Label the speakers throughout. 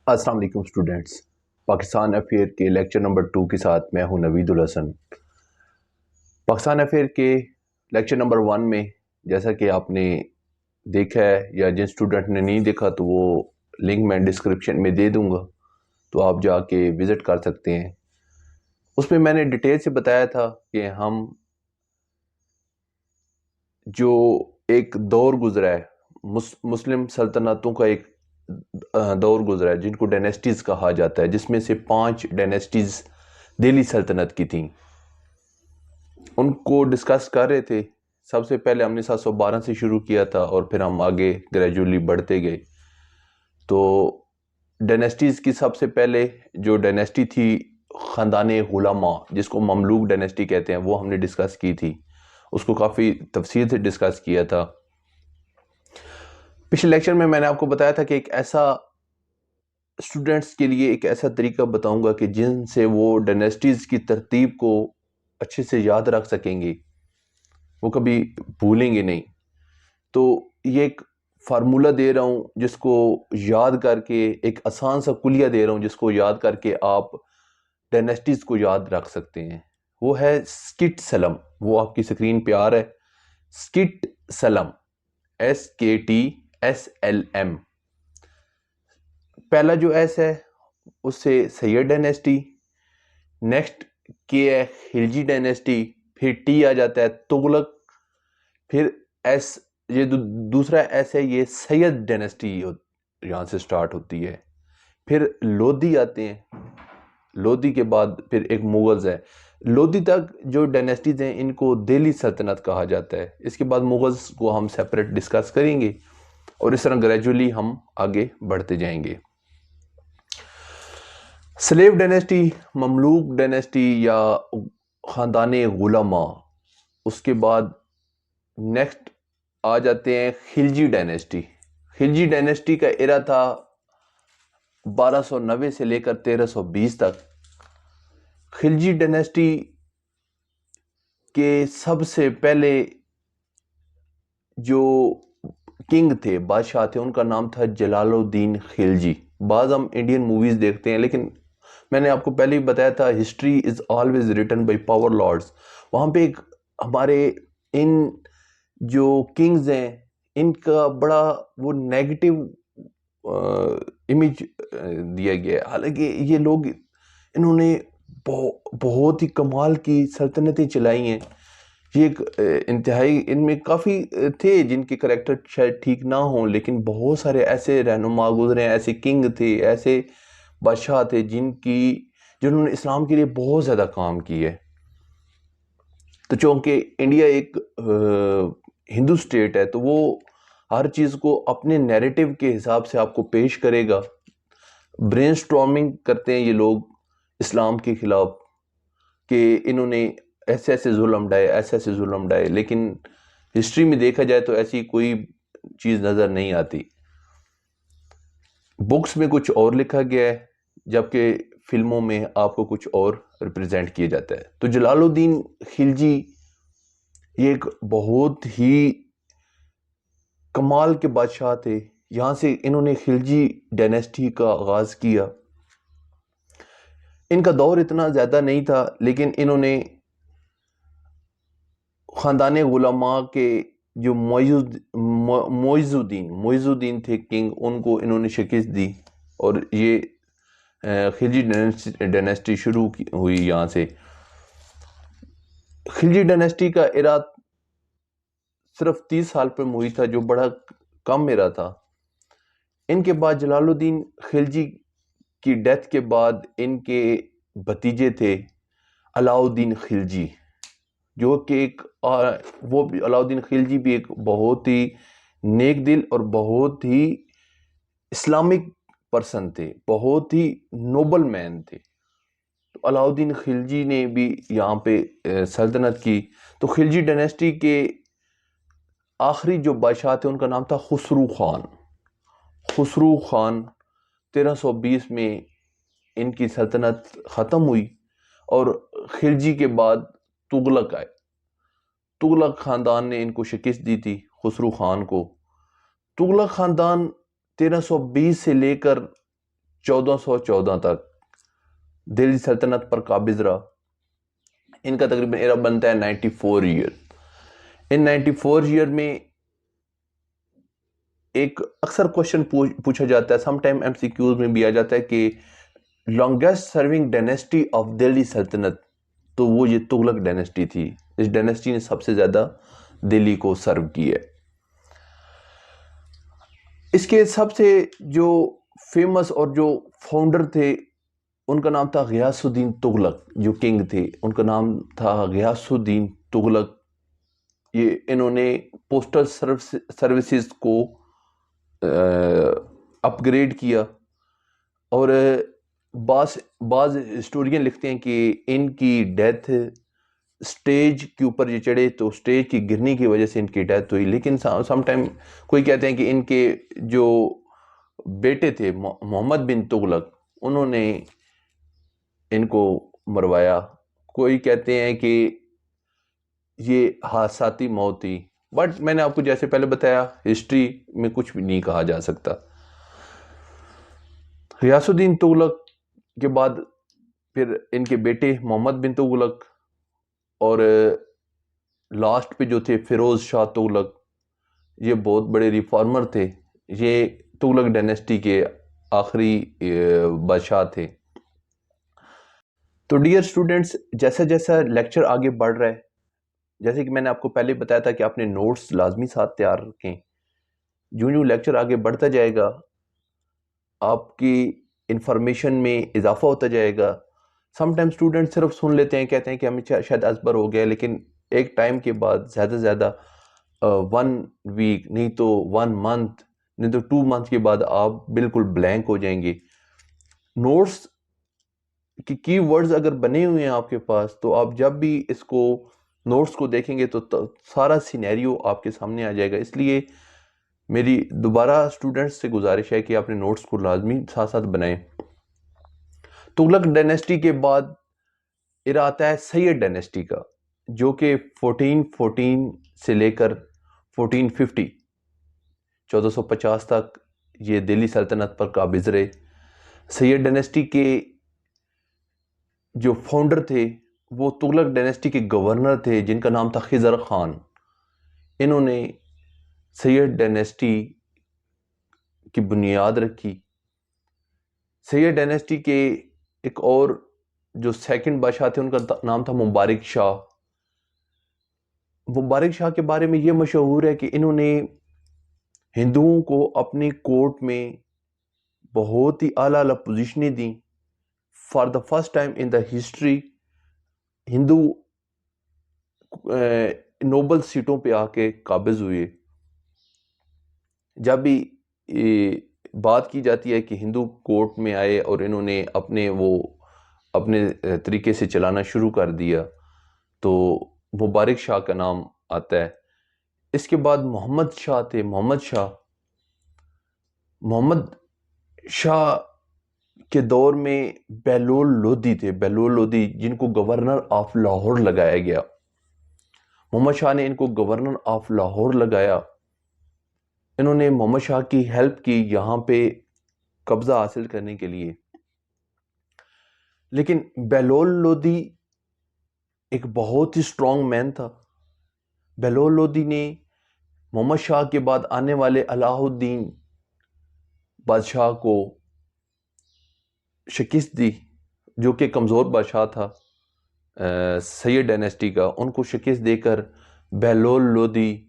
Speaker 1: السلام علیکم students, Pakistan affair کے لیکچر نمبر 2 کے ساتھ میں ہوں نوید الحسن۔ پاکستان افیئر کے لیکچر نمبر 1 میں جیسا کہ آپ نے دیکھا ہے یا جن اسٹوڈنٹ نے نہیں دیکھا تو وہ لنک میں ڈسکرپشن میں دے دوں گا، تو آپ جا کے وزٹ کر سکتے ہیں۔ اس میں نے ڈیٹیل سے بتایا تھا کہ ہم جو ایک دور گزرا ہے، مسلم سلطنتوں کا ایک دور گزرا ہے جن کو ڈائنیسٹیز کہا جاتا ہے، جس میں سے 5 ڈائنیسٹیز دہلی سلطنت کی تھیں، ان کو ڈسکس کر رہے تھے۔ سب سے پہلے ہم نے 712 سے شروع کیا تھا اور پھر ہم آگے گریجولی بڑھتے گئے۔ تو ڈائنیسٹیز کی سب سے پہلے جو ڈائنیسٹی تھی خاندان غلامہ، جس کو مملوک ڈائنیسٹی کہتے ہیں، وہ ہم نے ڈسکس کی تھی، اس کو کافی تفصیل سے ڈسکس کیا تھا۔ پچھلے لیکچر میں نے آپ کو بتایا تھا کہ ایک ایسا اسٹوڈنٹس کے لیے ایک ایسا طریقہ بتاؤں گا کہ جن سے وہ ڈائنیسٹیز کی ترتیب کو اچھے سے یاد رکھ سکیں گے، وہ کبھی بھولیں گے نہیں۔ تو یہ ایک فارمولہ دے رہا ہوں جس کو یاد کر کے، ایک آسان سا کلیہ دے رہا ہوں جس کو یاد کر کے آپ ڈائنیسٹیز کو یاد رکھ سکتے ہیں۔ وہ ہے سکٹ سلم، وہ آپ کی سکرین پہ آ رہا ہے، سکٹ سلم، SKTSLM۔ پہلا جو ایس ہے اس سے سید ڈائنیسٹی، نیکسٹ کے ہے خلجی ڈائنیسٹی، پھر ٹی آ جاتا ہے تغلق، پھر ایس، یہ دوسرا ایس ہے، یہ سید ڈائنیسٹی یہاں سے سٹارٹ ہوتی ہے، پھر لودھی آتے ہیں، لودھی کے بعد پھر ایک مغلز ہے۔ لودھی تک جو ڈائنیسٹیز ہیں ان کو دہلی سلطنت کہا جاتا ہے۔ اس کے بعد مغلز کو ہم سیپریٹ ڈسکس کریں گے اور اس طرح گریجولی ہم آگے بڑھتے جائیں گے۔ سلیو ڈائنیسٹی، مملوک ڈائنیسٹی یا خاندان غلامہ، اس کے بعد نیکسٹ آ جاتے ہیں خلجی ڈائنیسٹی۔ خلجی ڈائنیسٹی کا ایرا تھا 1290 سے لے کر 1320 تک۔ خلجی ڈائنیسٹی کے سب سے پہلے جو کنگ تھے، بادشاہ تھے، ان کا نام تھا جلال الدین خلجی۔ بعض ہم انڈین موویز دیکھتے ہیں، لیکن میں نے آپ کو پہلے ہی بتایا تھا history is always written by power Lords. وہاں پہ ایک ہمارے ان جو کنگز ہیں ان کا بڑا وہ نیگیٹو امیج دیا گیا ہے، حالانکہ یہ لوگ انہوں نے بہت ہی کمال کی سلطنتیں چلائی ہیں۔ یہ ایک انتہائی، ان میں کافی تھے جن کے کریکٹر شاید ٹھیک نہ ہوں، لیکن بہت سارے ایسے رہنما گزرے ہیں، ایسے کنگ تھے، ایسے بادشاہ تھے جنہوں نے اسلام کے لیے بہت زیادہ کام کیے۔ تو چونکہ انڈیا ایک ہندو اسٹیٹ ہے تو وہ ہر چیز کو اپنے نیریٹو کے حساب سے آپ کو پیش کرے گا۔ برین سٹارمنگ کرتے ہیں یہ لوگ اسلام کے خلاف کہ انہوں نے ایسے ایسے ظلم ڈھائے، ایسے ایسے ظلم ڈھائے، لیکن ہسٹری میں دیکھا جائے تو ایسی کوئی چیز نظر نہیں آتی۔ بکس میں کچھ اور لکھا گیا ہے جبکہ فلموں میں آپ کو کچھ اور ریپرزینٹ کیا جاتا ہے۔ تو جلال الدین خلجی یہ ایک بہت ہی کمال کے بادشاہ تھے۔ یہاں سے انہوں نے خلجی ڈائنیسٹی کا آغاز کیا۔ ان کا دور اتنا زیادہ نہیں تھا، لیکن انہوں نے خاندان غلاماء کے جو معز الدین تھے کنگ، ان کو انہوں نے شکست دی اور یہ خلجی ڈائنیسٹی شروع ہوئی یہاں سے۔ خلجی ڈائنیسٹی کا ایرا صرف 30 سال پہ ہوئی تھا، جو بڑا کم ایرا تھا۔ ان کے بعد جلال الدین خلجی کی ڈیتھ کے بعد ان کے بھتیجے تھے علاء الدین خلجی، جو کہ علاء الدین خلجی بھی ایک بہت ہی نیک دل اور بہت ہی اسلامک پرسن تھے، بہت ہی نوبل مین تھے۔ تو علاء الدین خلجی نے بھی یہاں پہ سلطنت کی۔ تو خلجی ڈائنیسٹی کے آخری جو بادشاہ تھے ان کا نام تھا خسرو خان۔ خسرو خان 1320 میں ان کی سلطنت ختم ہوئی اور خلجی کے بعد تغلق آئے۔ تغلق خاندان نے ان کو شکست دی تھی خسرو خان کو۔ تغلق خاندان 1320 سے لے کر 1414 تک دہلی سلطنت پر قابض رہا. ان کا تقریباً ایرا بنتا ہے 94 ایئر. ان 94 ایئر میں ایک اکثر کوشچن پوچھا جاتا ہے, سم ٹائم MCQs میں بھی آ جاتا ہے کہ longest serving dynasty of Delhi سلطنت, تو وہ یہ تغلق ڈائنیسٹی تھی. اس ڈائنیسٹی نے سب سے زیادہ دہلی کو سرو کی ہے. اس کے سب سے جو فیمس اور جو فاؤنڈر تھے ان کا نام تھا غیاث الدین تغلق. جو کنگ تھے ان کا نام تھا غیاث الدین تغلق. یہ انہوں نے پوسٹل سروسز کو اپ گریڈ کیا, اور بعض ہسٹورین لکھتے ہیں کہ ان کی ڈیتھ سٹیج کے اوپر یہ چڑھے تو سٹیج کی گرنے کی وجہ سے ان کی ڈیتھ ہوئی. لیکن سم ٹائم کوئی کہتے ہیں کہ ان کے جو بیٹے تھے محمد بن تغلق انہوں نے ان کو مروایا. کوئی کہتے ہیں کہ یہ حادثاتی موت تھی, بٹ میں نے آپ کو جیسے پہلے بتایا ہسٹری میں کچھ بھی نہیں کہا جا سکتا. غیاث الدین تغلق کے بعد پھر ان کے بیٹے محمد بن تغلق, اور لاسٹ پہ جو تھے فیروز شاہ تغلق. یہ بہت بڑے ریفارمر تھے. یہ تغلق ڈائنیسٹی کے آخری بادشاہ تھے. تو ڈیئر اسٹوڈنٹس, جیسا جیسا لیکچر آگے بڑھ رہا ہے, جیسے کہ میں نے آپ کو پہلے بتایا تھا کہ آپ نے نوٹس لازمی ساتھ تیار رکھیں. جو لیکچر آگے بڑھتا جائے گا آپ کی انفارمیشن میں اضافہ ہوتا جائے گا. سم ٹائم اسٹوڈنٹ صرف سن لیتے ہیں, کہتے ہیں کہ ہمیں شاید ازبر ہو گیا, لیکن ایک ٹائم کے بعد زیادہ سے زیادہ 1 ویک نہیں تو 1 منتھ نہیں تو 2 منتھ کے بعد آپ بالکل بلینک ہو جائیں گے. نوٹس کی کی ورڈز اگر بنے ہوئے ہیں آپ کے پاس تو آپ جب بھی اس کو نوٹس کو دیکھیں گے تو سارا سینیریو آپ کے سامنے آ جائے گا. اس لیے میری دوبارہ اسٹوڈنٹس سے گزارش ہے کہ آپ نے نوٹس کو لازمی ساتھ ساتھ بنائیں. تغلق ڈائنیسٹی کے بعد ایرا آتا ہے سید ڈائنیسٹی کا, جو کہ 1414 سے لے کر 1450 1450 تک یہ دہلی سلطنت پر قابض رہے. سید ڈائنیسٹی کے جو فاؤنڈر تھے وہ تغلق ڈائنیسٹی کے گورنر تھے جن کا نام تھا خضر خان. انہوں نے سید ڈائنیسٹی کی بنیاد رکھی. سید ڈائنیسٹی کے ایک اور جو سیکنڈ بادشاہ تھے ان کا نام تھا مبارک شاہ. مبارک شاہ کے بارے میں یہ مشہور ہے کہ انہوں نے ہندوؤں کو اپنی کورٹ میں بہت ہی اعلیٰ اعلیٰ پوزیشنیں دیں. For the first time in the history Hindu Nobel سیٹوں پہ آ کے قابض ہوئے. جب بھی بات کی جاتی ہے کہ ہندو کورٹ میں آئے اور انہوں نے اپنے طریقے سے چلانا شروع کر دیا تو مبارک شاہ کا نام آتا ہے. اس کے بعد محمد شاہ تھے. محمد شاہ کے دور میں بہلول لودھی تھے. بہلول لودھی جن کو گورنر آف لاہور لگایا گیا. محمد شاہ نے ان کو گورنر آف لاہور لگایا. انہوں نے محمد شاہ کی ہیلپ کی یہاں پہ قبضہ حاصل کرنے کے لیے. لیکن بہلول لودھی ایک بہت ہی اسٹرانگ مین تھا. بہلول لودھی نے محمد شاہ کے بعد آنے والے الہ الدین بادشاہ کو شکست دی, جو کہ کمزور بادشاہ تھا سید ڈائنیسٹی کا. ان کو شکست دے کر بہلول لودھی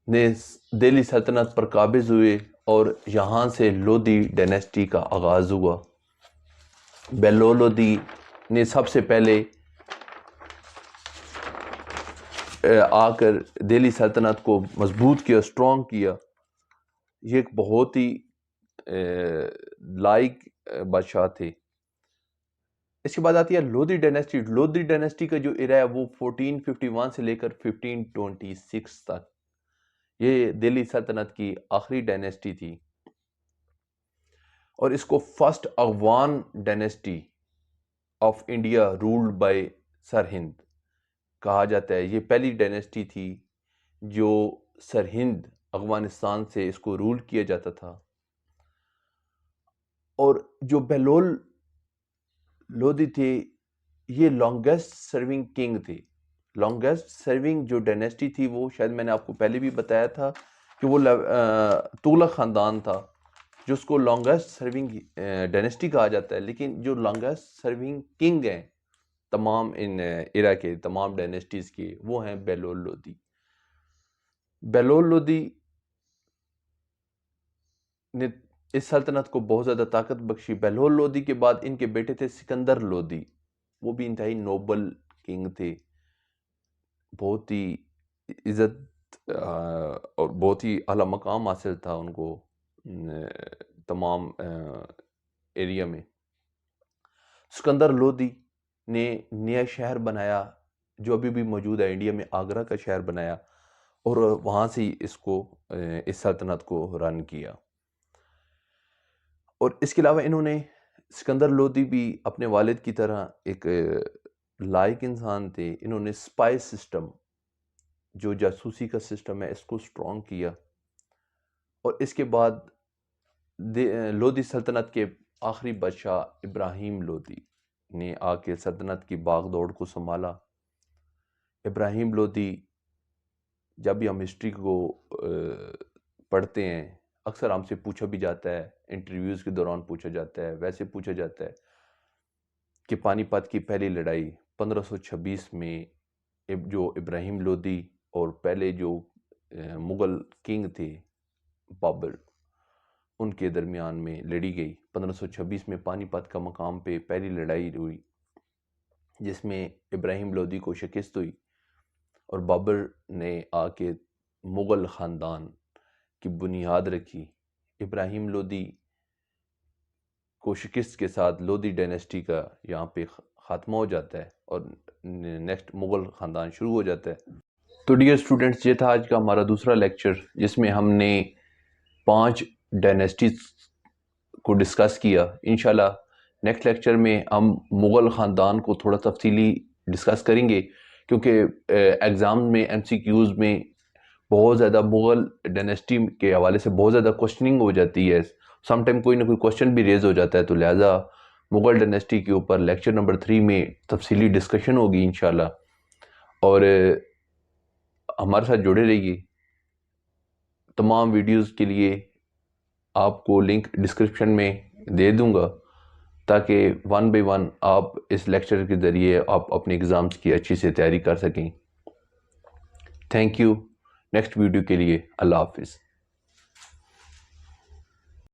Speaker 1: نے دہلی سلطنت پر قابض ہوئے اور یہاں سے لودھی ڈائنیسٹی کا آغاز ہوا. بہلول لودھی نے سب سے پہلے آ کر دہلی سلطنت کو مضبوط کیا, اسٹرانگ کیا. یہ ایک بہت ہی لائق بادشاہ تھے. اس کے بعد آتی ہے لودھی ڈائنیسٹی. لودھی ڈائنیسٹی کا جو ایرا ہے وہ 1451 سے لے کر 1526 تک یہ دہلی سلطنت کی آخری ڈائنیسٹی تھی, اور اس کو first Afghan dynasty of India ruled by Sirhind کہا جاتا ہے. یہ پہلی ڈائنیسٹی تھی جو سرہند افغانستان سے اس کو رول کیا جاتا تھا. اور جو بہلول لودھی تھے یہ لانگیسٹ سرونگ کنگ تھے. لانگیسٹ سرونگ جو ڈائنیسٹی تھی وہ شاید میں نے آپ کو پہلے بھی بتایا تھا کہ وہ تغلق خاندان تھا جو اس کو لانگیسٹ سرونگ ڈائنیسٹی کہا جاتا ہے. لیکن جو لانگیسٹ سرونگ کنگ ہیں تمام ان ایرا کے تمام ڈائنیسٹیز کے وہ ہیں بہلول لودھی. بہلول لودھی نے اس سلطنت کو بہت زیادہ طاقت بخشی. بہلول لودھی کے بعد ان کے بیٹے تھے سکندر لودھی. وہ بھی انتہائی نوبل کنگ تھے, بہت ہی عزت اور بہت ہی اعلیٰ مقام حاصل تھا ان کو تمام ایریا میں. سکندر لودھی نے نیا شہر بنایا جو ابھی بھی موجود ہے انڈیا میں, آگرہ کا شہر بنایا اور وہاں سے اس سلطنت کو رن کیا. اور اس کے علاوہ انہوں نے سکندر لودھی بھی اپنے والد کی طرح ایک لائق انسان تھے. انہوں نے سپائی سسٹم جو جاسوسی کا سسٹم ہے اس کو سٹرونگ کیا. اور اس کے بعد لودھی سلطنت کے آخری بادشاہ ابراہیم لودھی نے آ کے سلطنت کی باغ دوڑ کو سنبھالا. ابراہیم لودھی جب بھی ہم ہسٹری کو پڑھتے ہیں اکثر ہم سے پوچھا بھی جاتا ہے, انٹرویوز کے دوران پوچھا جاتا ہے, ویسے پوچھا جاتا ہے کہ پانی پت کی پہلی لڑائی 1526 میں جو ابراہیم لودھی اور پہلے جو مغل کنگ تھے بابر ان کے درمیان میں لڑی گئی. 1526 میں پانی پت کا مقام پہ پہلی لڑائی ہوئی جس میں ابراہیم لودھی کو شکست ہوئی اور بابر نے آ کے مغل خاندان کی بنیاد رکھی. ابراہیم لودھی کو شکست کے ساتھ لودھی ڈائنیسٹی کا یہاں پہ خاتمہ ہو جاتا ہے اور نیکسٹ مغل خاندان شروع ہو جاتا ہے. تو ڈیئر اسٹوڈنٹس, یہ تھا آج کا ہمارا دوسرا لیکچر جس میں ہم نے 5 ڈائنیسٹیز کو ڈسکس کیا. انشاءاللہ نیکسٹ لیکچر میں ہم مغل خاندان کو تھوڑا تفصیلی ڈسکس کریں گے کیونکہ ایگزام میں ایم سی کیوز میں بہت زیادہ مغل ڈائنیسٹی کے حوالے سے بہت زیادہ کوشچننگ ہو جاتی ہے. سم ٹائم کوئی نہ کوئی کوشچن بھی ریز ہو جاتا ہے, تو لہٰذا مغل ڈائنیسٹی کے اوپر لیکچر نمبر 3 میں تفصیلی ڈسکشن ہوگی انشاءاللہ. اور ہمارے ساتھ جڑے رہیے. تمام ویڈیوز کے لیے آپ کو لنک ڈسکرپشن میں دے دوں گا تاکہ 1 بائی 1 آپ اس لیکچر کے ذریعے آپ اپنے ایگزامز کی اچھی سے تیاری کر سکیں. Thank you. نیکسٹ ویڈیو کے لیے اللہ حافظ.